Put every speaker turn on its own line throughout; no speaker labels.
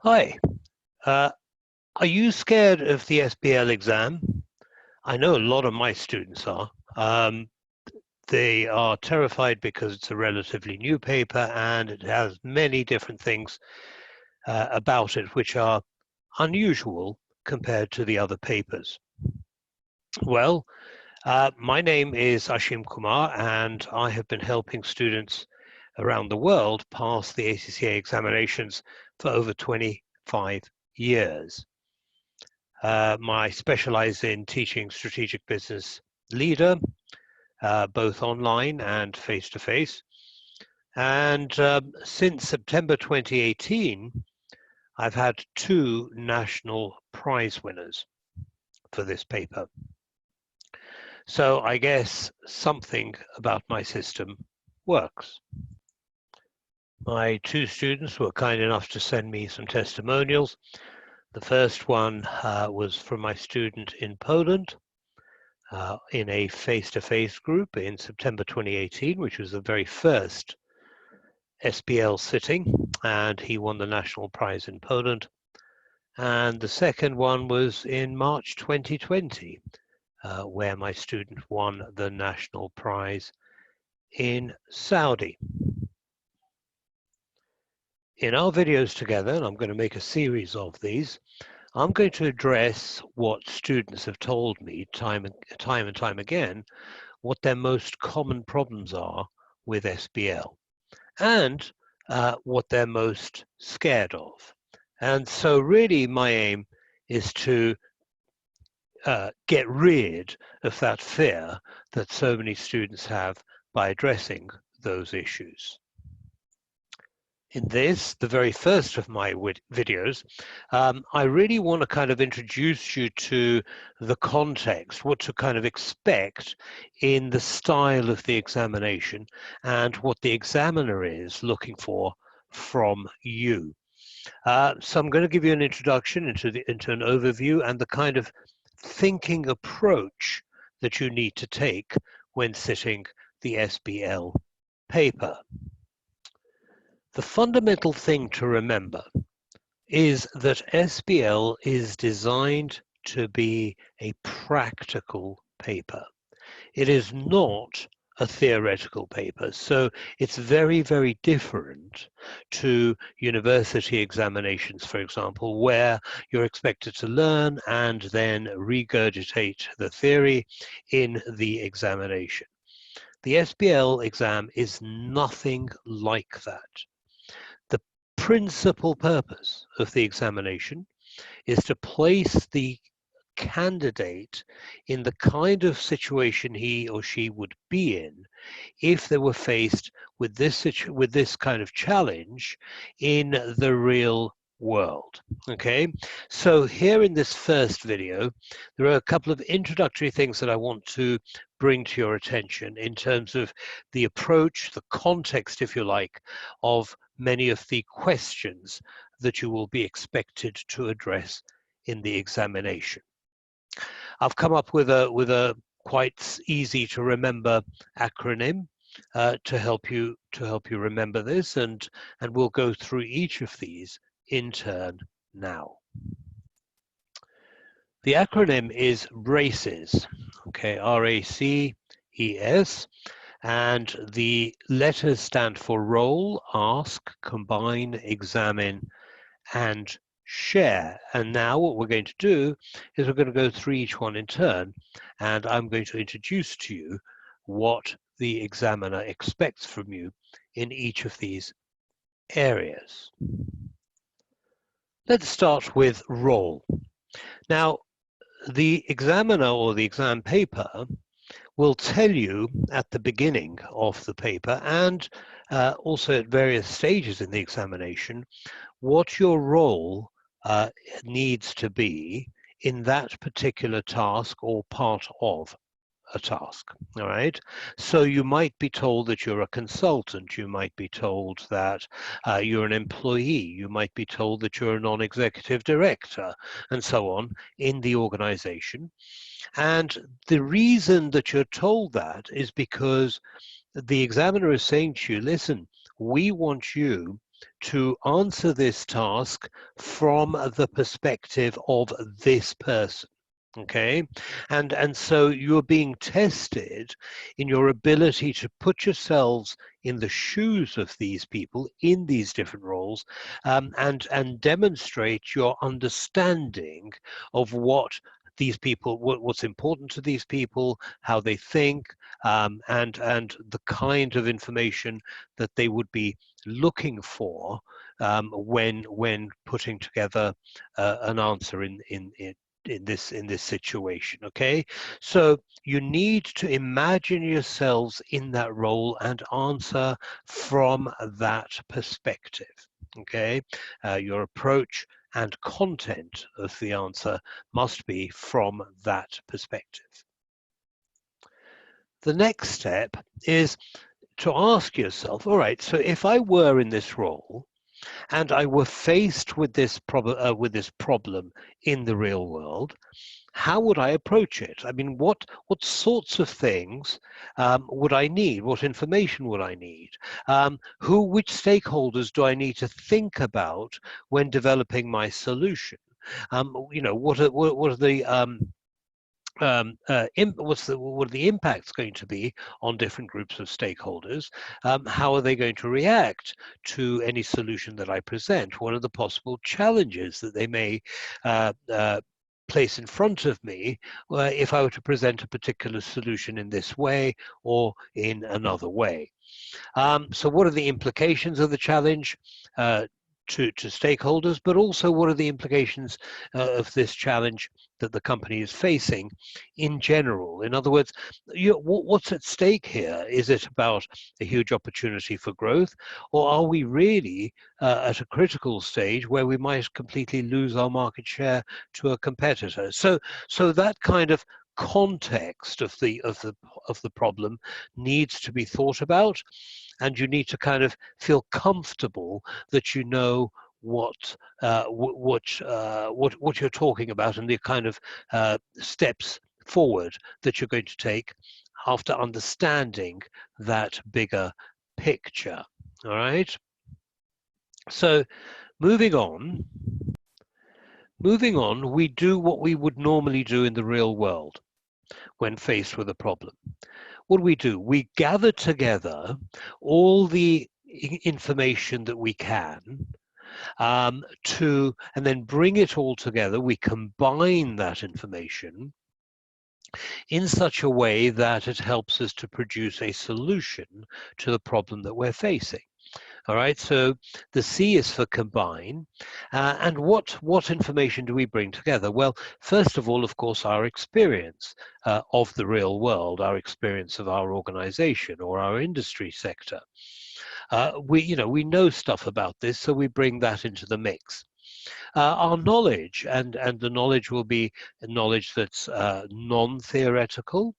Hi, uh, are you scared of the SBL exam? I know a lot of my students are. They are terrified because it's a relatively new paper and it has many different things about it which are unusual compared to the other papers. Well, my name is Ashim Kumar and I have been helping students around the world pass the ACCA examinations for over 25 years. I specialize in teaching strategic business leader, both online and face-to-face. And since September 2018, I've had 2 national prize winners for this paper. So I guess something about my system works. My 2 students were kind enough to send me some testimonials. The first one was from my student in Poland, in a face-to-face group in September 2018, which was the very first SBL sitting, and he won the national prize in Poland. And the second one was in March 2020, where my student won the national prize in Saudi. In our videos together, and I'm going to make a series of these, I'm going to address what students have told me time and time again, what their most common problems are with SBL and what they're most scared of. And so really my aim is to get rid of that fear that so many students have by addressing those issues. In this, the very first of my videos, I really want to kind of introduce you to the context, what to kind of expect in the style of the examination and what the examiner is looking for from you. So I'm going to give you an introduction into an overview and the kind of thinking approach that you need to take when sitting the SBL paper. The fundamental thing to remember is that SBL is designed to be a practical paper. It is not a theoretical paper, so it's very, very different to university examinations, for example, where you're expected to learn and then regurgitate the theory in the examination. The SBL exam is nothing like that. The principal purpose of the examination is to place the candidate in the kind of situation he or she would be in if they were faced with this kind of challenge in the real world. Okay, so here in this first video, there are a couple of introductory things that I want to bring to your attention in terms of the approach, the context, if you like, of many of the questions that you will be expected to address in the examination. I've come up with a quite easy to remember acronym to help you remember this, and we'll go through each of these in turn now. The acronym is RACES, okay, RACES, and the letters stand for roll, ask, combine, examine, and share. And now what we're going to do is we're going to go through each one in turn, and I'm going to introduce to you what the examiner expects from you in each of these areas. Let's start with roll. Now, the examiner or the exam paper will tell you at the beginning of the paper and also at various stages in the examination what your role needs to be in that particular task or part of a task. All right. So you might be told that you're a consultant. You might be told that you're an employee. You might be told that you're a non-executive director, and so on in the organization. And the reason that you're told that is because the examiner is saying to you, listen, we want you to answer this task from the perspective of this person. Okay, and so you're being tested in your ability to put yourselves in the shoes of these people in these different roles, and demonstrate your understanding of what these people, what's important to these people, how they think, and the kind of information that they would be looking for when putting together an answer in this situation. Okay, so you need to imagine yourselves in that role and answer from that perspective. Okay, your approach and content of the answer must be from that perspective. The next step is to ask yourself, all right, so if I were in this role and I were faced with this problem in the real world, how would I approach it? I mean, what sorts of things would I need? What information would I need? Which stakeholders do I need to think about when developing my solution? What are the what are the impacts going to be on different groups of stakeholders? How are they going to react to any solution that I present? What are the possible challenges that they may place in front of me if I were to present a particular solution in this way or in another way? So what are the implications of the challenge to stakeholders, but also what are the implications of this challenge that the company is facing in general? In other words, what's at stake here? Is it about a huge opportunity for growth, or are we really at a critical stage where we might completely lose our market share to a competitor? So that kind of context of the problem needs to be thought about, and you need to kind of feel comfortable that you know what you're talking about and the kind of steps forward that you're going to take after understanding that bigger picture. All right. So moving on, we do what we would normally do in the real world when faced with a problem. What do? We gather together all the information that we can and then bring it all together. We combine that information in such a way that it helps us to produce a solution to the problem that we're facing. All right, so the C is for combine. And what information do we bring together? Well, first of all, of course, our experience of the real world, our experience of our organization or our industry sector. We know stuff about this, so we bring that into the mix. Our knowledge, and the knowledge will be knowledge that's non-theoretical.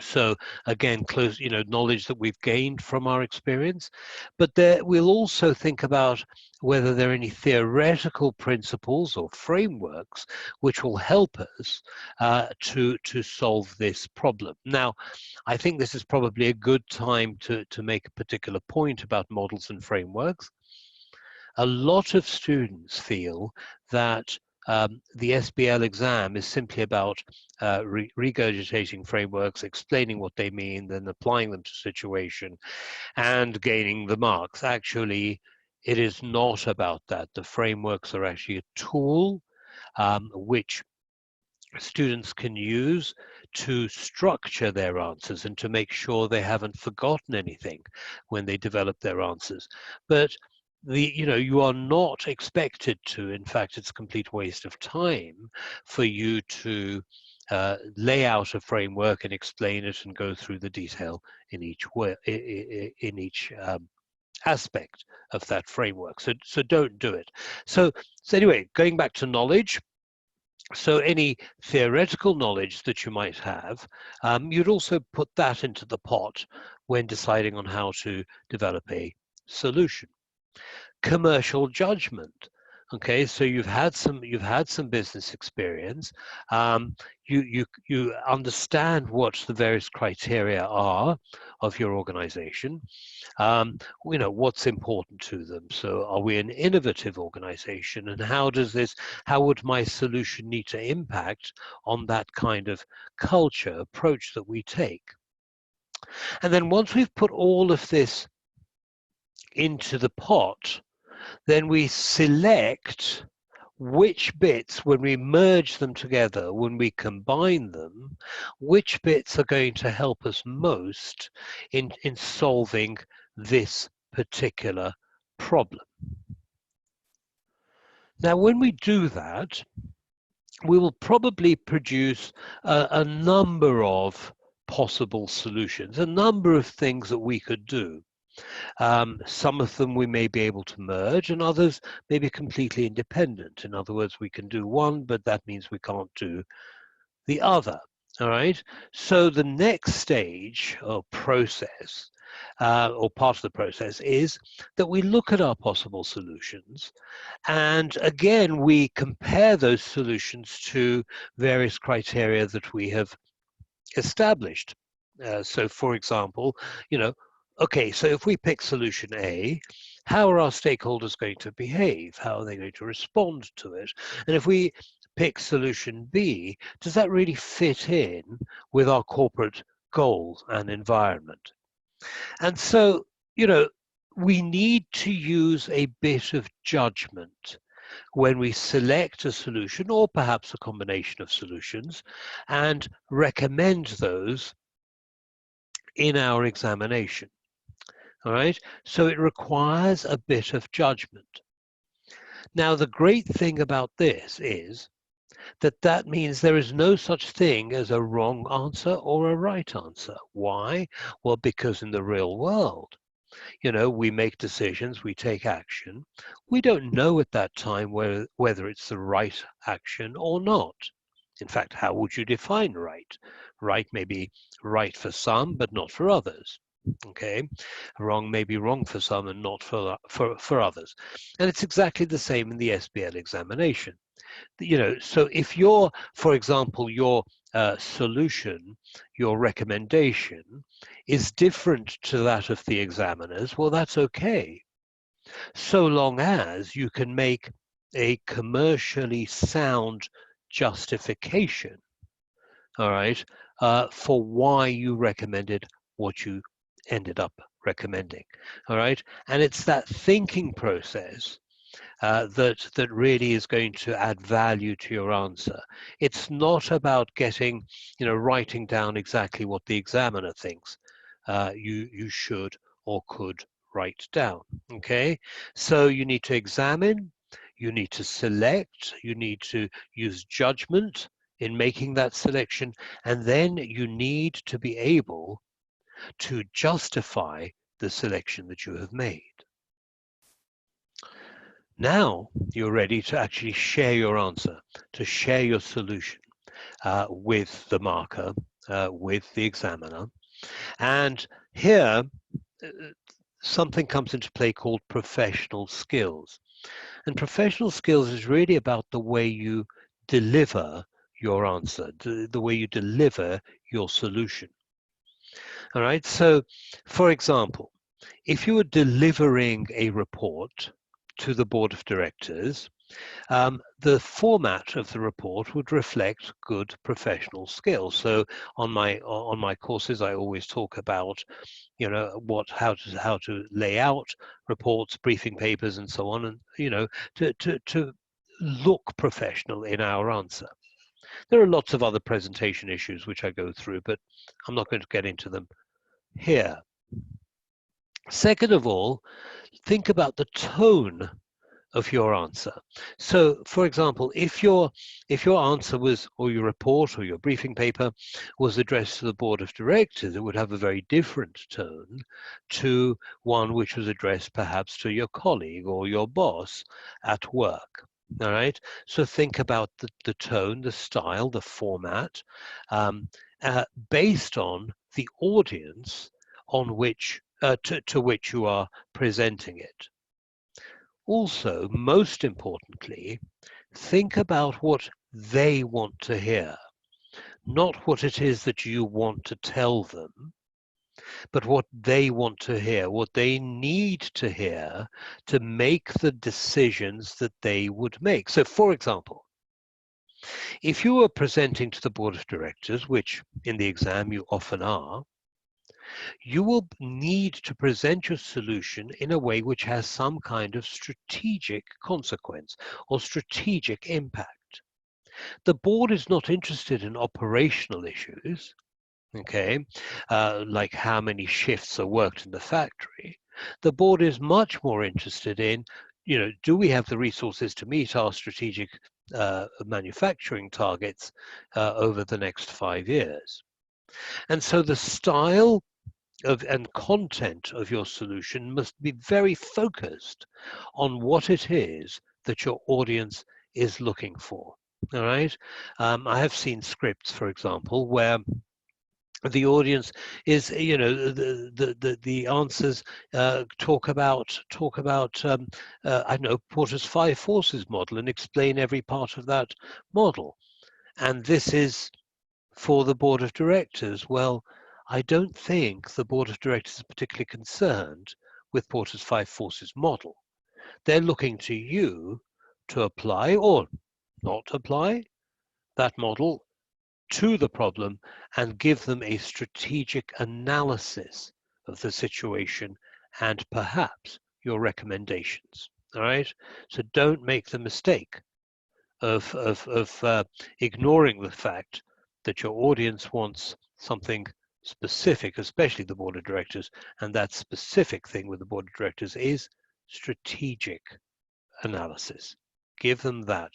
So again, knowledge that we've gained from our experience, but we'll also think about whether there are any theoretical principles or frameworks which will help us to solve this problem. Now, I think this is probably a good time to make a particular point about models and frameworks. A lot of students feel that the SBL exam is simply about regurgitating frameworks, explaining what they mean, then applying them to situation and gaining the marks. Actually, it is not about that. The frameworks are actually a tool which students can use to structure their answers and to make sure they haven't forgotten anything when they develop their answers. But you are not expected to. In fact, it's a complete waste of time for you to lay out a framework and explain it and go through the detail in each way, in each aspect of that framework. So don't do it. So anyway, going back to knowledge. So any theoretical knowledge that you might have, you'd also put that into the pot when deciding on how to develop a solution. Commercial judgment. Okay, so you've had some business experience. You understand what the various criteria are of your organization. What's important to them. So are we an innovative organization, and how would my solution need to impact on that kind of culture approach that we take? And then once we've put all of this into the pot, then we select which bits, when we merge them together, when we combine them, which bits are going to help us most in solving this particular problem. Now, when we do that, we will probably produce a number of possible solutions, a number of things that we could do. Some of them we may be able to merge, and others may be completely independent. In other words, we can do one, but that means we can't do the other. All right. So the next stage or process, or part of the process, is that we look at our possible solutions, and again we compare those solutions to various criteria that we have established. So for example, okay, so if we pick solution A, how are our stakeholders going to behave? How are they going to respond to it? And if we pick solution B, does that really fit in with our corporate goals and environment? And so, we need to use a bit of judgment when we select a solution, or perhaps a combination of solutions, and recommend those in our examination. All right, so it requires a bit of judgment. Now, the great thing about this is that means there is no such thing as a wrong answer or a right answer. Why? Well, because in the real world, we make decisions, we take action. We don't know at that time whether it's the right action or not. In fact, how would you define right? Right may be right for some, but not for others. Okay, wrong may be wrong for some and not for others. And it's exactly the same in the SBL examination. So if for example, your solution, your recommendation is different to that of the examiners, well, that's okay, so long as you can make a commercially sound justification, all right, for why you recommended what you ended up recommending, all right? And it's that thinking process that really is going to add value to your answer. It's not about writing down exactly what the examiner thinks you should or could write down. Okay, so you need to examine, you need to select, you need to use judgment in making that selection, and then you need to be able to justify the selection that you have made. Now you're ready to actually share your answer, to share your solution with the marker, with the examiner. And here, something comes into play called professional skills. And professional skills is really about the way you deliver your answer, the way you deliver your solution. All right, so for example, if you were delivering a report to the board of directors, the format of the report would reflect good professional skills. So on my courses, I always talk about how to lay out reports, briefing papers, and so on, and to look professional in our answer. There are lots of other presentation issues which I go through, but I'm not going to get into them here. Second of all, think about the tone of your answer. So, for example, if your answer was, or your report or your briefing paper was addressed to the board of directors, it would have a very different tone to one which was addressed perhaps to your colleague or your boss at work. All right. So think about the tone, the style, the format, based on the audience on which to which you are presenting it. Also, most importantly, think about what they want to hear, not what it is that you want to tell them, but what they want to hear, what they need to hear to make the decisions that they would make. So, for example, if you are presenting to the board of directors, which in the exam you often are, you will need to present your solution in a way which has some kind of strategic consequence or strategic impact. The board is not interested in operational issues, okay, like how many shifts are worked in the factory. The board is much more interested in, do we have the resources to meet our strategic manufacturing targets over the next 5 years? And so the style and content of your solution must be very focused on what it is that your audience is looking for. All right. I have seen scripts, for example, where the audience is, the answers talk about I don't know, Porter's 5 forces model and explain every part of that model. And this is for the board of directors. Well, I don't think the board of directors is particularly concerned with Porter's 5 forces model. They're looking to you to apply or not apply that model to the problem and give them a strategic analysis of the situation and perhaps your recommendations. All right. So don't make the mistake of ignoring the fact that your audience wants something specific, especially the board of directors, and that specific thing with the board of directors is strategic analysis. Give them that,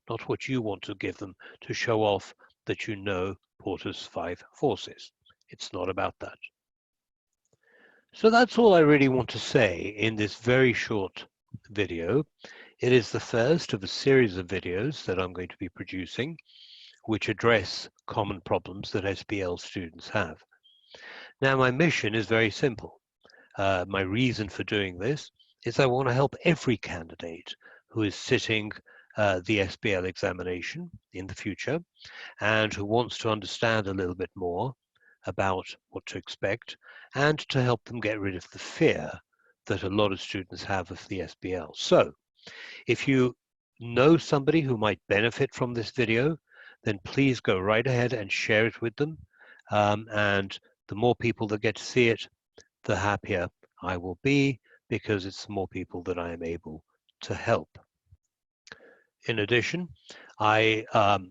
not what you want to give them to show off that you know Porter's 5 forces. It's not about that. So that's all I really want to say in this very short video. It is the first of a series of videos that I'm going to be producing, which address common problems that SBL students have. Now, my mission is very simple. My reason for doing this is I want to help every candidate who is sitting the SBL examination in the future and who wants to understand a little bit more about what to expect and to help them get rid of the fear that a lot of students have of the SBL. So, if you know somebody who might benefit from this video, then please go right ahead and share it with them. And the more people that get to see it, the happier I will be, because it's the more people that I am able to help. In addition, I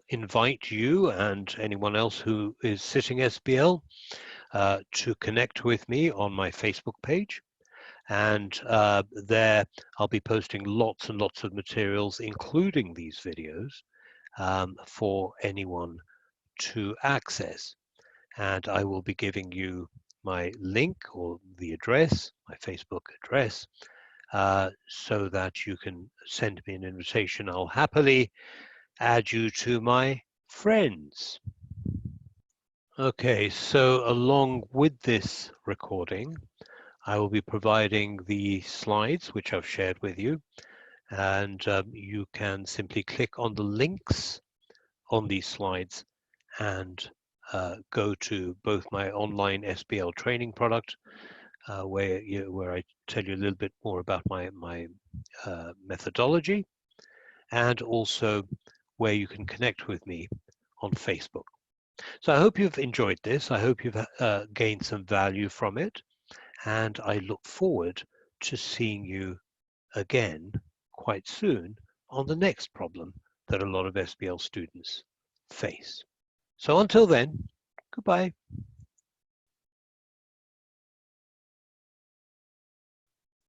invite you and anyone else who is sitting SBL to connect with me on my Facebook page. And there I'll be posting lots and lots of materials, including these videos, for anyone to access. And I will be giving you my link or the address, my Facebook address, so that you can send me an invitation. I'll happily add you to my friends. Okay, so along with this recording, I will be providing the slides which I've shared with you, and you can simply click on the links on these slides and go to both my online SBL training product, where I tell you a little bit more about my methodology, and also where you can connect with me on Facebook. So I hope you've enjoyed this. I hope you've gained some value from it. And I look forward to seeing you again quite soon on the next problem that a lot of SBL students face. So until then, goodbye.